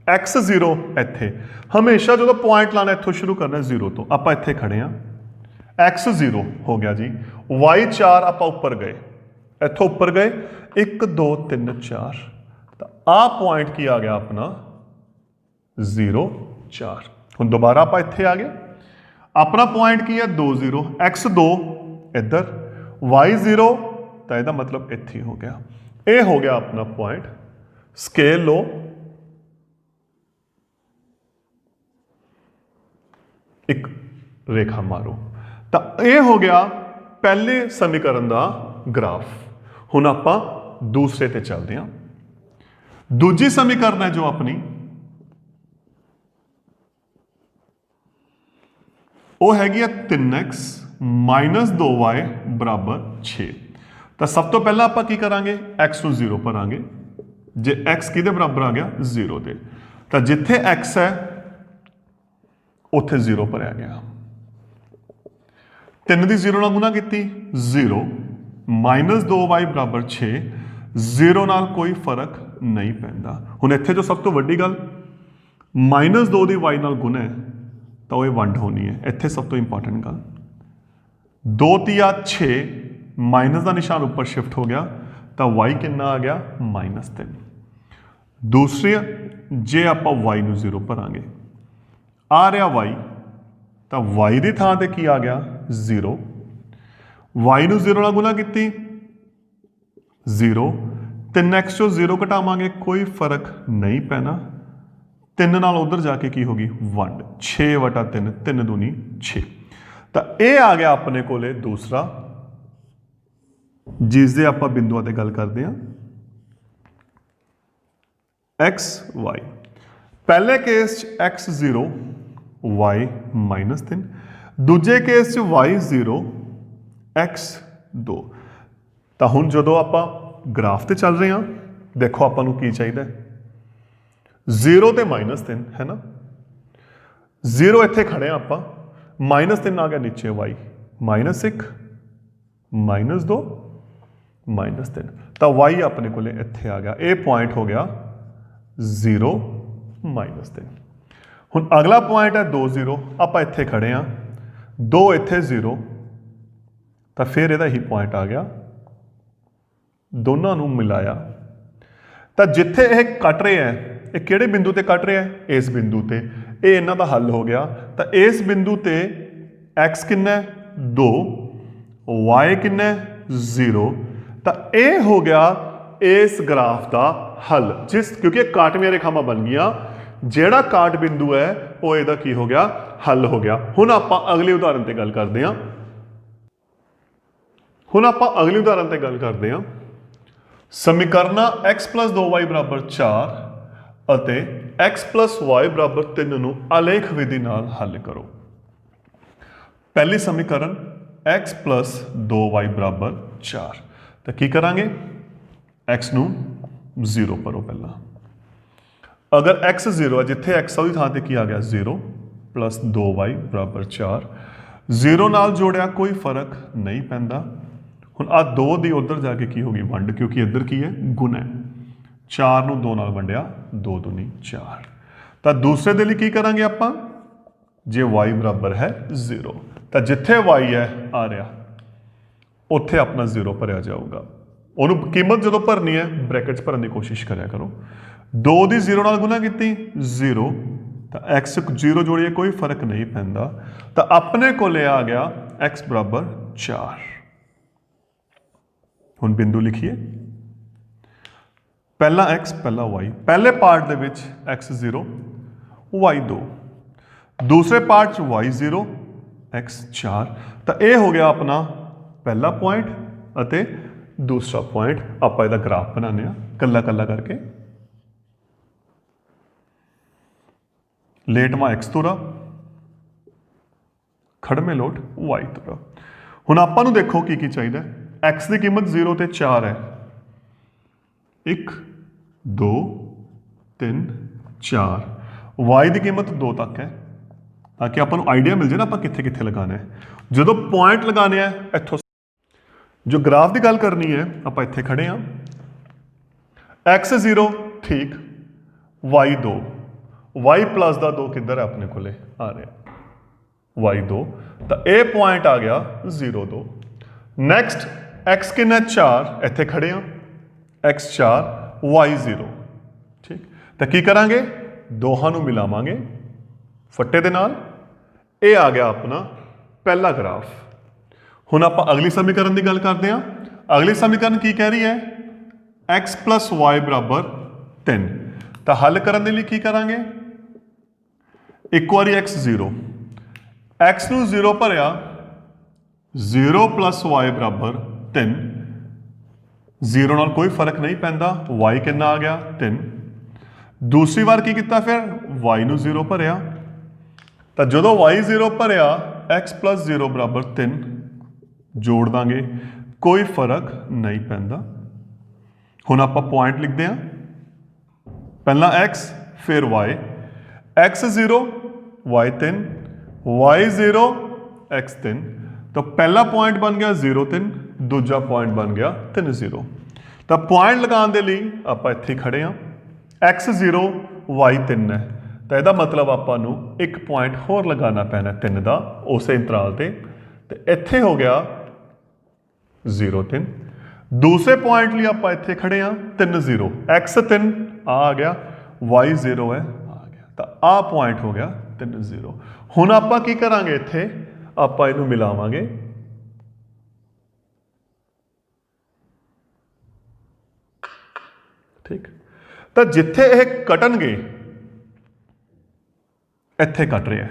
x 0 ਇੱਥੇ। ਹਮੇਸ਼ਾ ਜਦੋਂ ਪੁਆਇੰਟ ਲਾਣਾ ਇੱਥੋਂ ਸ਼ੁਰੂ ਕਰਨਾ 0 ਤੋਂ, ਆਪਾਂ ਇੱਥੇ ਖੜੇ ਹਾਂ, x 0 ਹੋ ਗਿਆ ਜੀ, y 4, ਆਪਾਂ ਉੱਪਰ ਗਏ, ਇੱਥੋਂ ਉੱਪਰ ਗਏ 1 2 3 4, ਤਾਂ ਆਹ ਪੁਆਇੰਟ ਕੀ ਆ ਗਿਆ ਆਪਣਾ 0 4। ਹੁਣ ਦੁਬਾਰਾ ਆਪਾਂ ਇੱਥੇ ਆ ਗਏ, ਆਪਣਾ ਪੁਆਇੰਟ ਕੀ ਹੈ 2 0, x 2 ਇੱਧਰ, y 0, ਤਾਂ ਇਹਦਾ ਮਤਲਬ ਇੱਥੇ ਹੋ ਗਿਆ। ਇਹ ਹੋ ਗਿਆ ਆਪਣਾ ਪੁਆਇੰਟ। ਸਕੇਲ ਲਓ, ਇੱਕ ਰੇਖਾ ਮਾਰੋ, ਤਾਂ ਇਹ ਹੋ ਗਿਆ ਪਹਿਲੇ ਸਮੀਕਰਨ ਦਾ ਗ੍ਰਾਫ। ਹੁਣ ਆਪਾਂ ਦੂਸਰੇ ਤੇ ਚੱਲਦੇ ਹਾਂ। ਦੂਜੀ ਸਮੀਕਰਨ ਹੈ ਜੋ ਆਪਣੀ, ਉਹ ਹੈਗੀ ਆ 3x - 2y = 6। ਤਾਂ ਸਭ ਤੋਂ ਪਹਿਲਾਂ ਆਪਾਂ ਕੀ ਕਰਾਂਗੇ, x ਨੂੰ 0 ਭਰਾਂਗੇ। ਜੇ x ਕਿਹਦੇ ਬਰਾਬਰ ਆ ਗਿਆ 0 ਦੇ, ਤਾਂ ਜਿੱਥੇ x ਹੈ ਉੱਥੇ 0 ਭਰਿਆ ਗਿਆ। 3 ਦੀ 0 ਨਾਲ ਗੁਣਾ ਕੀਤੀ 0, - 2y = 6, 0 ਨਾਲ ਕੋਈ ਫਰਕ ਨਹੀਂ ਪੈਂਦਾ। ਹੁਣ ਇੱਥੇ ਜੋ ਸਭ ਤੋਂ ਵੱਡੀ ਗੱਲ, -2 ਦੀ y ਨਾਲ ਗੁਣਾ ਹੈ ਤਾਂ ਉਹ ਇਹ ਵੰਡ ਹੋਣੀ ਹੈ। ਇੱਥੇ ਸਭ ਤੋਂ ਇੰਪੋਰਟੈਂਟ ਗੱਲ, 2 ਤੀਆ 6, ਮਾਈਨਸ ਦਾ ਨਿਸ਼ਾਨ ਉੱਪਰ ਸ਼ਿਫਟ ਹੋ ਗਿਆ, ਤਾਂ y ਕਿੰਨਾ ਆ ਗਿਆ -3। ਦੂਸਰੀ, ਜੇ ਆਪਾਂ y ਨੂੰ 0 ਭਰਾਂਗੇ, ਆ ਰਿਹਾ y, ਤਾਂ y ਦੀ ਥਾਂ ਤੇ ਕੀ ਆ ਗਿਆ 0, y ਨੂੰ 0 ਨਾਲ ਗੁਣਾ ਕੀਤੀ 0, 3x ਚੋਂ 0 ਘਟਾਵਾਂਗੇ ਕੋਈ ਫਰਕ ਨਹੀਂ ਪੈਣਾ, 3 ਨਾਲ ਉਧਰ ਜਾ ਕੇ ਕੀ ਹੋ ਗਈ ਵੰਡ, 6/3, 3 ਦੂਣੀ 6। ਤਾਂ ਇਹ ਆ ਗਿਆ ਆਪਣੇ ਕੋਲੇ ਦੂਸਰਾ, ਜਿਸ ਦੇ ਆਪਾਂ ਬਿੰਦੂਆਂ ਤੇ ਗੱਲ ਕਰਦੇ ਹਾਂ, x y। ਪਹਿਲੇ ਕੇਸ 'ਚ x 0, y -3, ਦੂਜੇ ਕੇਸ 'ਚ y 0, x 2। ਤਾਂ ਹੁਣ ਜਦੋਂ ਆਪਾਂ ਗ੍ਰਾਫ ਤੇ ਚੱਲ ਰਹੇ ਹਾਂ, ਦੇਖੋ ਆਪਾਂ ਨੂੰ ਕੀ ਚਾਹੀਦਾ, 0 ਤੇ -3, ਹੈ ਨਾ। 0 ਇੱਥੇ ਖੜੇ ਆ ਆਪਾਂ, -3 ਆ ਗਿਆ ਨੀਚੇ y, -1 -2 -3, ਤਾਂ y ਆਪਣੇ ਕੋਲੇ ਇੱਥੇ ਆ ਗਿਆ। ਇਹ ਪੁਆਇੰਟ ਹੋ ਗਿਆ 0 -3। ਹੁਣ ਅਗਲਾ ਪੁਆਇੰਟ ਹੈ 2 0, ਆਪਾਂ ਇੱਥੇ ਖੜੇ ਹਾਂ, 2 ਇੱਥੇ 0, ਤਾਂ ਫਿਰ ਇਹਦਾ ਹੀ ਪੁਆਇੰਟ ਆ ਗਿਆ। ਦੋਨਾਂ ਨੂੰ ਮਿਲਾਇਆ, ਤਾਂ ਜਿੱਥੇ ਇਹ ਕੱਟ ਰਿਹਾ ਹੈ, ਇਹ ਕਿਹੜੇ ਬਿੰਦੂ ਤੇ ਕੱਟ ਰਿਹਾ ਹੈ, ਇਸ ਬਿੰਦੂ ਤੇ। ਇਹ ਇਹਨਾਂ ਦਾ ਹੱਲ ਹੋ ਗਿਆ। ਤਾਂ ਇਸ ਬਿੰਦੂ ਤੇ x ਕਿੰਨਾ 2, y ਕਿੰਨਾ 0, ਤਾਂ ਇਹ ਹੋ ਗਿਆ ਇਸ ਗ੍ਰਾਫ ਦਾ ਹੱਲ। ਕਿਉਂਕਿ ਇਹ ਕਾਟਵੀਆਂ ਰੇਖਾਵਾਂ ਬਣ ਗਈਆਂ, ਜਿਹੜਾ ਕਾਟ ਬਿੰਦੂ ਹੈ ਉਹ ਇਹਦਾ ਕੀ ਹੋ ਗਿਆ, ਹੱਲ ਹੋ ਗਿਆ। ਹੁਣ ਆਪਾਂ ਅਗਲੇ ਉਦਾਹਰਨ ਤੇ ਗੱਲ ਕਰਦੇ ਹਾਂ। ਸਮੀਕਰਨਾਂ x + 2y = 4 ਅਤੇ x + y = 3 ਨੂੰ ਆਲੇਖ ਵਿਧੀ ਨਾਲ ਹੱਲ ਕਰੋ। ਪਹਿਲੀ ਸਮੀਕਰਨ x + 2y = 4, ਤਾਂ ਕੀ ਕਰਾਂਗੇ, x ਨੂੰ 0 ਭਰੋ ਪਹਿਲਾਂ। ਅਗਰ x 0 ਹੈ, ਜਿੱਥੇ x ਉਹਦੀ ਥਾਂ ਤੇ ਕੀ ਆ ਗਿਆ 0 + 2y = 4। 0 ਨਾਲ ਜੋੜਿਆ ਕੋਈ ਫਰਕ ਨਹੀਂ ਪੈਂਦਾ। ਹੁਣ ਆ 2 ਦੀ ਉਧਰ ਜਾ ਕੇ ਕੀ ਹੋ ਗਈ ਵੰਡ, ਕਿਉਂਕਿ ਇੱਧਰ ਕੀ ਹੈ ਗੁਣ ਹੈ। 4 ਨੂੰ 2 ਨਾਲ ਵੰਡਿਆ 2 ਦੂਣੀ 4। ਤਾਂ ਦੂਸਰੇ ਦੇ ਲਈ ਕੀ ਕਰਾਂਗੇ ਆਪਾਂ, ਜੇ y ਬਰਾਬਰ ਹੈ 0 ਤਾਂ ਜਿੱਥੇ y ਹੈ ਆ ਰਿਹਾ ਉੱਥੇ ਆਪਣਾ 0 ਭਰਿਆ ਜਾਊਗਾ। ਉਹਨੂੰ ਕੀਮਤ ਜਦੋਂ ਭਰਨੀ ਹੈ ਬ੍ਰੈਕਟ 'ਚ ਭਰਨ ਦੀ ਕੋਸ਼ਿਸ਼ ਕਰਿਆ ਕਰੋ। 2 ਦੀ 0 ਨਾਲ ਗੁਣਾ ਕੀਤੀ 0, ਤਾਂ x 0 ਜੋੜੀਏ ਕੋਈ ਫਰਕ ਨਹੀਂ ਪੈਂਦਾ। ਤਾਂ ਆਪਣੇ ਕੋਲੇ ਆ ਗਿਆ x = 4। ਹੁਣ ਬਿੰਦੂ ਲਿਖੀਏ, ਪਹਿਲਾ x ਪਹਿਲਾ y। ਪਹਿਲੇ ਪਾਰਟ ਦੇ ਵਿੱਚ x 0 y 2, ਦੂਸਰੇ ਪਾਰਟ 'ਚ y 0 x 4। ਤਾਂ ਇਹ ਹੋ ਗਿਆ ਆਪਣਾ ਪਹਿਲਾ ਪੁਆਇੰਟ ਅਤੇ ਦੂਸਰਾ ਪੁਆਇੰਟ। ਆਪਾਂ ਇਹਦਾ ਗ੍ਰਾਫ ਬਣਾਉਂਦੇ ਹਾਂ ਕੱਲਾ ਕੱਲਾ ਕਰਕੇ। ਲੇਟਵਾਂ x ਤੁਰਾ, ਖੜਮੇ ਲੋਟ y ਤੁਰਾ। ਹੁਣ ਆਪਾਂ ਨੂੰ ਦੇਖੋ ਕੀ ਚਾਹੀਦਾ। x ਦੀ ਕੀਮਤ 0 ਤੇ 4 ਹੈ, 1 2 3 4। y ਦੀ ਕੀਮਤ 2 ਤੱਕ ਹੈ, ਤਾਂ ਕਿ ਆਪਾਂ ਨੂੰ ਆਈਡੀਆ ਮਿਲ ਜਾਏ ਨਾ ਆਪਾਂ ਕਿੱਥੇ ਕਿੱਥੇ ਲਗਾਉਣਾ ਹੈ। ਜਦੋਂ ਪੁਆਇੰਟ ਲਗਾਉਣੇ ਆ ਇੱਥੋਂ, ਜੋ ਗ੍ਰਾਫ ਦੀ ਗੱਲ ਕਰਨੀ ਹੈ ਆਪਾਂ ਇੱਥੇ ਖੜੇ ਹਾਂ। x 0 ਠੀਕ, y 2, y + ਦਾ 2 ਕਿੱਧਰ ਹੈ ਆਪਣੇ ਕੋਲੇ ਆ ਰਿਹਾ y 2, ਤਾਂ ਇਹ ਪੁਆਇੰਟ ਆ ਗਿਆ 0 2। ਨੈਕਸਟ x ਕਿੰਨਾ 4, ਇੱਥੇ ਖੜੇ ਹਾਂ x 4 y 0 ਠੀਕ। ਤਾਂ ਕੀ ਕਰਾਂਗੇ, ਦੋਹਾਂ ਨੂੰ ਮਿਲਾਵਾਂਗੇ ਫੱਟੇ ਦੇ ਨਾਲ। ਇਹ ਆ ਗਿਆ ਆਪਣਾ ਪਹਿਲਾ ਗ੍ਰਾਫ। ਹੁਣ ਆਪਾਂ ਅਗਲੀ ਸਮੀਕਰਨ ਦੀ ਗੱਲ ਕਰਦੇ ਹਾਂ। ਅਗਲੀ ਸਮੀਕਰਨ ਕੀ ਕਹਿ ਰਹੀ ਹੈ, x + y = 3। ਤਾਂ ਹੱਲ ਕਰਨ ਦੇ ਲਈ ਕੀ ਕਰਾਂਗੇ, ਇੱਕ ਵਾਰੀ x 0, x ਨੂੰ 0 ਭਰਿਆ 0 + y = 3। 0 ਨਾਲ ਕੋਈ ਫਰਕ ਨਹੀਂ ਪੈਂਦਾ। y ਕਿੰਨਾ ਆ ਗਿਆ 3। ਦੂਸਰੀ ਵਾਰ ਕੀ ਕੀਤਾ, ਫਿਰ y ਨੂੰ 0 ਭਰਿਆ। ਤਾਂ ਜਦੋਂ y 0 ਭਰਿਆ x + 0 = 3 ਜੋੜ ਦਾਂਗੇ, ਕੋਈ ਫਰਕ ਨਹੀਂ ਪੈਂਦਾ। ਹੁਣ ਆਪਾਂ ਪੁਆਇੰਟ ਲਿਖਦੇ ਹਾਂ, ਪਹਿਲਾਂ x ਫਿਰ y। x 0 y 3, y 0 x 3। ਤਾਂ ਪਹਿਲਾ ਪੁਆਇੰਟ ਬਣ ਗਿਆ 0 3, ਦੂਜਾ ਪੁਆਇੰਟ ਬਣ ਗਿਆ 3 0। ਤਾਂ ਪੁਆਇੰਟ ਲਗਾਉਣ ਦੇ ਲਈ ਆਪਾਂ ਇੱਥੇ ਖੜੇ ਹਾਂ। x 0 y 3 ਹੈ, ਤਾਂ ਇਹਦਾ ਮਤਲਬ ਆਪਾਂ ਨੂੰ ਇੱਕ ਪੁਆਇੰਟ ਹੋਰ ਲਗਾਉਣਾ ਪੈਣਾ 3 ਦਾ ਉਸੇ ਅੰਤਰਾਲ ਤੇ। ਤੇ ਇੱਥੇ ਹੋ ਗਿਆ 0 3। ਦੂਸਰੇ ਪੁਆਇੰਟ ਲਈ ਆਪਾਂ ਇੱਥੇ ਖੜੇ ਹਾਂ 3 0, x 3 ਆ ਗਿਆ, y 0 ਹੈ ਆ ਗਿਆ। ਤਾਂ ਆਹ ਪੁਆਇੰਟ ਹੋ ਗਿਆ 3 0। ਹੁਣ ਆਪਾਂ ਕੀ ਕਰਾਂਗੇ, ਇੱਥੇ ਆਪਾਂ ਇਹਨੂੰ ਮਿਲਾਵਾਂਗੇ। ਠੀਕ, ਤਾਂ ਜਿੱਥੇ ਇਹ ਕੱਟਣਗੇ ਇੱਥੇ ਕੱਟ ਰਿਹਾ,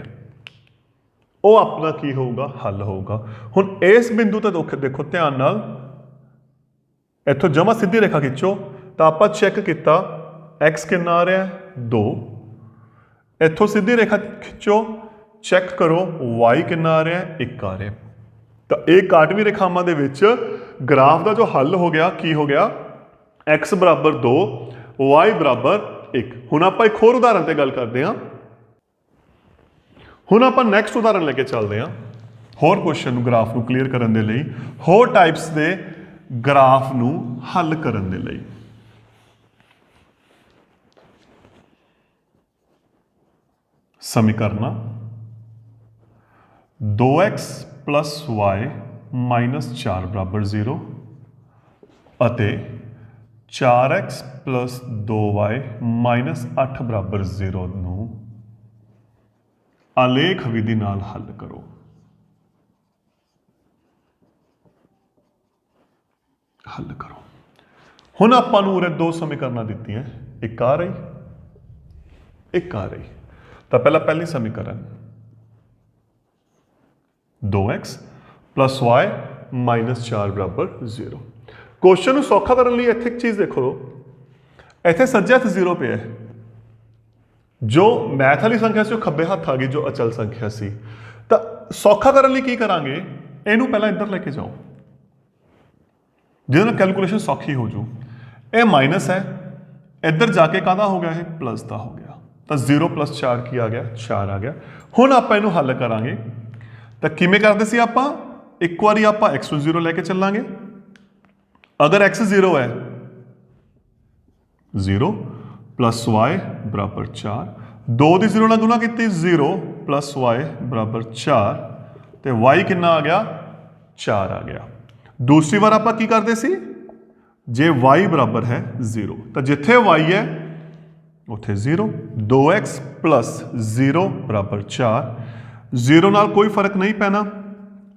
ਉਹ ਆਪਣਾ ਕੀ ਹੋਊਗਾ, ਹੱਲ ਹੋਊਗਾ। ਹੁਣ ਇਸ ਬਿੰਦੂ ਤੇ ਦੇਖੋ ਧਿਆਨ ਨਾਲ, ਇੱਥੋਂ ਜਮਾ ਸਿੱਧੀ ਰੇਖਾ ਖਿੱਚੋ ਤਾਂ ਆਪਾਂ ਚੈੱਕ ਕੀਤਾ x ਕਿੰਨਾ ਆ ਰਿਹਾ 2। ਇੱਥੋਂ ਸਿੱਧੀ ਰੇਖਾ ਖਿੱਚੋ, ਚੈੱਕ ਕਰੋ y ਕਿੰਨਾ ਆ ਰਿਹਾ 1 ਆ ਰਿਹਾ। ਤਾਂ ਇਹ ਕਾਟਵੀ ਰੇਖਾਵਾਂ ਦੇ ਵਿੱਚ ਗ੍ਰਾਫ ਦਾ ਜੋ ਹੱਲ ਹੋ ਗਿਆ, ਕੀ ਹੋ ਗਿਆ, x = 2 y = 1। ਹੁਣ ਆਪਾਂ ਇੱਕ ਹੋਰ ਉਦਾਹਰਨ ਤੇ ਗੱਲ ਕਰਦੇ ਹਾਂ। ਹੁਣ ਆਪਾਂ ਨੈਕਸਟ ਉਦਾਹਰਨ ਲੈ ਕੇ ਚੱਲਦੇ ਹਾਂ। ਹੋਰ ਕੁਐਸਚਨ ਨੂੰ, ਗ੍ਰਾਫ ਨੂੰ ਕਲੀਅਰ ਕਰਨ ਦੇ ਲਈ, ਹੋਰ ਟਾਈਪਸ ਦੇ ਗ੍ਰਾਫ ਨੂੰ ਹੱਲ ਕਰਨ ਦੇ ਲਈ। ਸਮੀਕਰਨਾਂ 2x + y - 4 = 0 ਅਤੇ 4x + 2y - 8 = 0 ਨੂੰ ਆਲੇਖ ਵਿਧੀ ਨਾਲ ਹੱਲ ਕਰੋ। ਹੱਲ ਕਰੋ। ਹੁਣ ਆਪਾਂ ਨੂੰ ਉਰੇ 2 ਸਮੀਕਰਨਾਂ ਦਿੱਤੀਆਂ, ਇੱਕ ਆ ਰਹੀ 1 आ रही। तो पहली समीकरण 2x प्लस y -4 बराबर 0। क्वेश्चन ਨੂੰ ਸੌਖਾ ਕਰਨ ਲਈ ਇੱਥੇ ਇੱਕ ਚੀਜ਼ ਦੇਖੋ, ਇੱਥੇ ਸੱਜੇ ਹੱਥ 0 ਪਿਆ ਹੈ, ਜੋ ਮੈਥ ਵਾਲੀ ਸੰਖਿਆ ਸੀ ਉਹ ਖੱਬੇ ਹੱਥ ਆ ਗਈ ਜੋ ਅਚਲ ਸੰਖਿਆ ਸੀ। ਤਾਂ ਸੌਖਾ ਕਰਨ ਲਈ ਕੀ ਕਰਾਂਗੇ, ਇਹਨੂੰ ਪਹਿਲਾਂ ਇੱਧਰ ਲੈ ਕੇ ਜਾਓ ਜਿਹਦੇ ਨਾਲ ਕੈਲਕੂਲੇਸ਼ਨ ਸੌਖੀ ਹੋ ਜੂ। ਇਹ ਮਾਈਨਸ ਹੈ, ਇੱਧਰ ਜਾ ਕੇ ਕਾਹਦਾ ਹੋ ਗਿਆ, ਇਹ ਪਲੱਸ ਦਾ ਹੋ ਗਿਆ। ਤਾਂ 0 + 4 ਕੀ ਆ ਗਿਆ, 4 ਆ ਗਿਆ। ਹੁਣ ਆਪਾਂ ਇਹਨੂੰ ਹੱਲ ਕਰਾਂਗੇ ਤਾਂ ਕਿਵੇਂ ਕਰਦੇ ਸੀ ਆਪਾਂ, ਇੱਕ ਵਾਰੀ ਆਪਾਂ x ਨੂੰ 0 ਲੈ ਕੇ ਚੱਲਾਂਗੇ। ਅਗਰ x 0 है 0 + y बराबर 4, 2 ਦੀ 0 ਨਾਲ ਗੁਣਾ ਕੀਤੀ 0 + y बराबर 4 ਤੇ y ਕਿੰਨਾ ਆ ਗਿਆ, 4 ਆ ਗਿਆ। ਦੂਸਰੀ ਵਾਰ ਆਪਾਂ ਕੀ ਕਰਦੇ ਸੀ, ਜੇ y ਬਰਾਬਰ ਹੈ 0 ਤਾਂ ਜਿੱਥੇ y ਹੈ ਉੱਥੇ 0, 2x + 0 बराबर 4, 0 ਨਾਲ ਕੋਈ ਫਰਕ ਨਹੀਂ ਪੈਣਾ,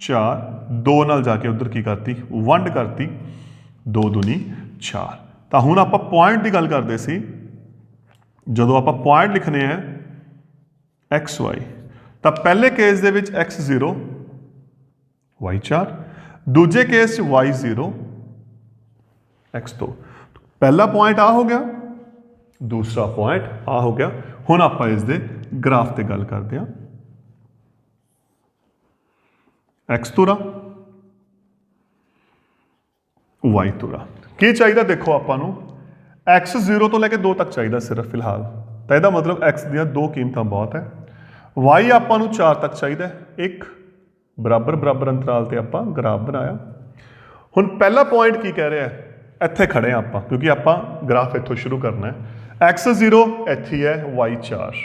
4 2 ਨਾਲ ਜਾ ਕੇ ਉਧਰ ਕੀ ਕਰਤੀ, ਵੰਡ ਕਰਤੀ, 2 दूनी 4। ਤਾਂ ਹੁਣ ਆਪਾਂ ਪੁਆਇੰਟ ਦੀ ਗੱਲ ਕਰਦੇ ਸੀ, ਜਦੋਂ ਆਪਾਂ ਪੁਆਇੰਟ ਲਿਖਣੇ ਹੈ एक्स वाई, ਤਾਂ ਪਹਿਲੇ ਕੇਸ ਦੇ ਵਿੱਚ x 0 y 4, ਦੂਜੇ ਕੇਸ 'ਚ y 0 x 2। ਪਹਿਲਾ ਪੁਆਇੰਟ ਆ ਹੋ ਗਿਆ, ਦੂਸਰਾ ਪੁਆਇੰਟ ਆ ਹੋ ਗਿਆ। ਹੁਣ ਆਪਾਂ ਇਸ ਦੇ ਗ੍ਰਾਫ ਤੇ ਗੱਲ ਕਰਦੇ ਹਾਂ। x ਤੁਰਾ y ਤੁਰਾ ਕੀ ਚਾਹੀਦਾ, ਦੇਖੋ ਆਪਾਂ ਨੂੰ x 0 ਤੋਂ ਲੈ ਕੇ 2 ਤੱਕ ਚਾਹੀਦਾ ਸਿਰਫ ਫਿਲਹਾਲ। ਤਾਂ ਇਹਦਾ ਮਤਲਬ x ਦੀਆਂ 2 ਕੀਮਤਾਂ ਬਹੁਤ ਹੈ। y ਆਪਾਂ ਨੂੰ 4 ਤੱਕ ਚਾਹੀਦਾ, ਇੱਕ ਬਰਾਬਰ ਅੰਤਰਾਲ ਤੇ ਆਪਾਂ ਗ੍ਰਾਫ ਬਣਾਇਆ। ਹੁਣ ਪਹਿਲਾ ਪੁਆਇੰਟ ਕੀ ਕਹਿ ਰਿਹਾ ਹੈ, ਇੱਥੇ ਖੜੇ ਆ ਆਪਾਂ ਕਿਉਂਕਿ ਆਪਾਂ ਗ੍ਰਾਫ ਇੱਥੋਂ ਸ਼ੁਰੂ ਕਰਨਾ ਹੈ। x 0 ਇੱਥੇ ਹੈ, y 4,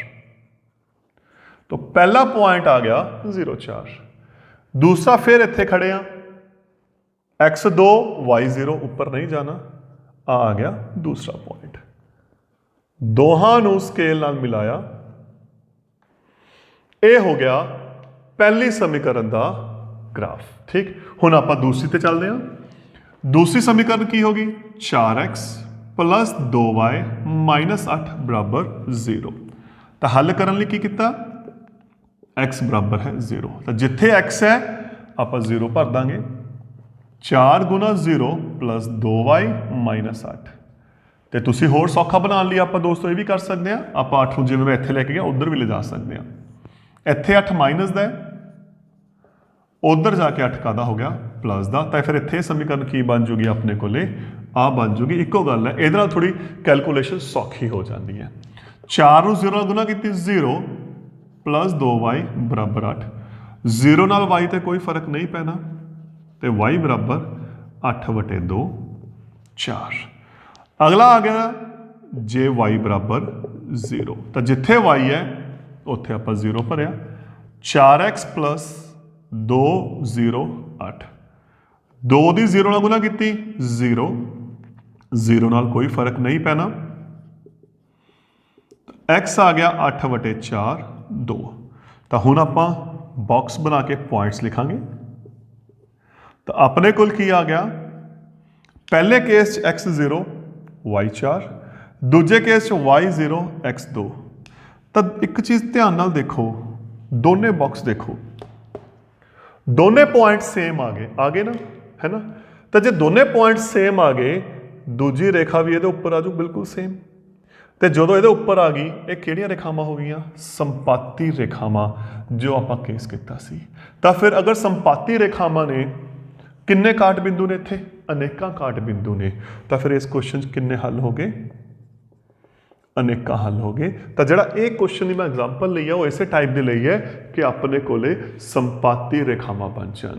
ਤਾਂ ਪਹਿਲਾ ਪੁਆਇੰਟ ਆ ਗਿਆ 0 4। ਦੂਸਰਾ ਫਿਰ ਇੱਥੇ ਖੜੇ ਆ, x 2 y 0, ਉੱਪਰ ਨਹੀਂ ਜਾਣਾ, ਆ ਗਿਆ ਦੂਸਰਾ ਪੁਆਇੰਟ। ਦੋਹਾਂ ਨੂੰ ਸਕੇਲ ਨਾਲ ਮਿਲਾਇਆ, ਇਹ ਹੋ ਗਿਆ ਪਹਿਲੀ ਸਮੀਕਰਨ ਦਾ ਗ੍ਰਾਫ। ਠੀਕ, ਹੁਣ ਆਪਾਂ ਦੂਸਰੀ ਤੇ ਚੱਲਦੇ ਹਾਂ। ਦੂਸਰੀ ਸਮੀਕਰਨ ਕੀ ਹੋਗੀ, 4x + 2y -8 ਬਰਾबर 0। ਤਾਂ ਹੱਲ ਕਰਨ ਲਈ ਕੀ ਕੀਤਾ, x ਬਰਾਬਰ ਹੈ 0, ਤਾਂ ਜਿੱਥੇ x ਹੈ ਆਪਾਂ 0 ਭਰ ਦਾਂਗੇ। 4 × 0 + 2y -8। ਤੇ ਤੁਸੀਂ ਹੋਰ ਸੌਖਾ ਬਣਾਉਣ ਲਈ ਆਪਾਂ ਦੋਸਤੋ ਇਹ ਵੀ ਕਰ ਸਕਦੇ ਹਾਂ, ਆਪਾਂ 8 ਨੂੰ ਜਿਵੇਂ ਮੈਂ ਇੱਥੇ ਲੈ ਕੇ ਗਿਆ ਉੱਧਰ ਵੀ ਲਿਜਾ ਸਕਦੇ ਹਾਂ। ਇੱਥੇ 8 ਮਾਈਨਸ ਦਾ ਹੈ, ਉੱਧਰ ਜਾ ਕੇ 8 ਕਾਹਦਾ ਹੋ ਗਿਆ, ਪਲੱਸ ਦਾ। ਤਾਂ ਫਿਰ ਇੱਥੇ ਸਮੀਕਰਨ ਕੀ ਬਣ ਜੂਗੀ ਆਪਣੇ ਕੋਲੇ, ਆ ਬਣ ਜੂਗੀ। ਇੱਕੋ ਗੱਲ ਹੈ, ਇਹਦੇ ਨਾਲ ਥੋੜੀ ਕੈਲਕੂਲੇਸ਼ਨ ਸੌਖੀ ਹੋ ਜਾਂਦੀ ਹੈ। 4 ਨੂੰ 0 ਨਾਲ ਗੁਣਾ ਕੀਤੀ 0 + 2y = 8, 0 ਨਾਲ y ਤੇ ਕੋਈ ਫਰਕ ਨਹੀਂ ਪੈਣਾ ਤੇ y ਬਰਾਬਰ 8/2 4। ਅਗਲਾ ਆ ਗਿਆ ਜੇ y ਬਰਾਬਰ 0, ਤਾਂ ਜਿੱਥੇ y ਹੈ ਉੱਥੇ ਆਪਾਂ 0 ਭਰਿਆ। 4x + 2 0 8, 2 ਦੀ 0 ਨਾਲ ਗੁਣਾ ਕੀਤੀ 0, 0 ਨਾਲ ਕੋਈ ਫਰਕ ਨਹੀਂ ਪੈਣਾ, x ਆ ਗਿਆ 8/4 2। ਤਾਂ ਹੁਣ ਆਪਾਂ ਬਾਕਸ ਬਣਾ ਕੇ ਪੁਆਇੰਟਸ ਲਿਖਾਂਗੇ। ਤਾਂ ਆਪਣੇ ਕੋਲ ਕੀ ਆ ਗਿਆ, ਪਹਿਲੇ ਕੇਸ 'ਚ x 0 y 4, ਦੂਜੇ ਕੇਸ 'ਚ y 0 x 2। ਤਾਂ ਇੱਕ ਚੀਜ਼ ਧਿਆਨ ਨਾਲ ਦੇਖੋ, ਦੋਨੇ ਬਾਕਸ ਦੇਖੋ, ਦੋਨੇ ਪੁਆਇੰਟ ਸੇਮ ਆ ਗਏ ਨਾ, ਹੈ ਨਾ। ਤਾਂ ਜੇ ਦੋਨੇ ਪੁਆਇੰਟ ਸੇਮ ਆ ਗਏ, ਦੂਜੀ ਰੇਖਾ ਵੀ ਇਹਦੇ ਉੱਪਰ ਆ ਜੂ ਬਿਲਕੁਲ ਸੇਮ। ਤੇ ਜਦੋਂ ਇਹਦੇ ਉੱਪਰ ਆ ਗਈ, ਇਹ ਕਿਹੜੀਆਂ ਰੇਖਾਵਾਂ ਹੋ ਗਈਆਂ, ਸੰਪਾਤੀ ਰੇਖਾਵਾਂ, ਜੋ ਆਪਾਂ ਕੇਸ ਕੀਤਾ ਸੀ। ਤਾਂ ਫਿਰ ਅਗਰ ਸੰਪਾਤੀ ਰੇਖਾਵਾਂ ਨੇ, ਕਿੰਨੇ ਕਾਟ ਬਿੰਦੂ ਨੇ ਇੱਥੇ, ਅਨੇਕਾਂ ਕਾਟ ਬਿੰਦੂ ਨੇ, ਤਾਂ ਫਿਰ ਇਸ ਕੁਐਸਚਨ 'ਚ ਕਿੰਨੇ ਹੱਲ ਹੋ ਗਏ, ਅਨੇਕਾਂ ਹੱਲ ਹੋ ਗਏ। ਤਾਂ ਜਿਹੜਾ ਇਹ ਕੁਐਸਚਨ ਦੀ ਮੈਂ ਐਗਜ਼ਾਮਪਲ ਲਈ ਆ, ਉਹ ਇਸੇ ਟਾਈਪ ਦੇ ਲਈ ਹੈ ਕਿ ਆਪਣੇ ਕੋਲੇ ਸੰਪਾਤੀ ਰੇਖਾਵਾਂ ਬਣ ਜਾਣ।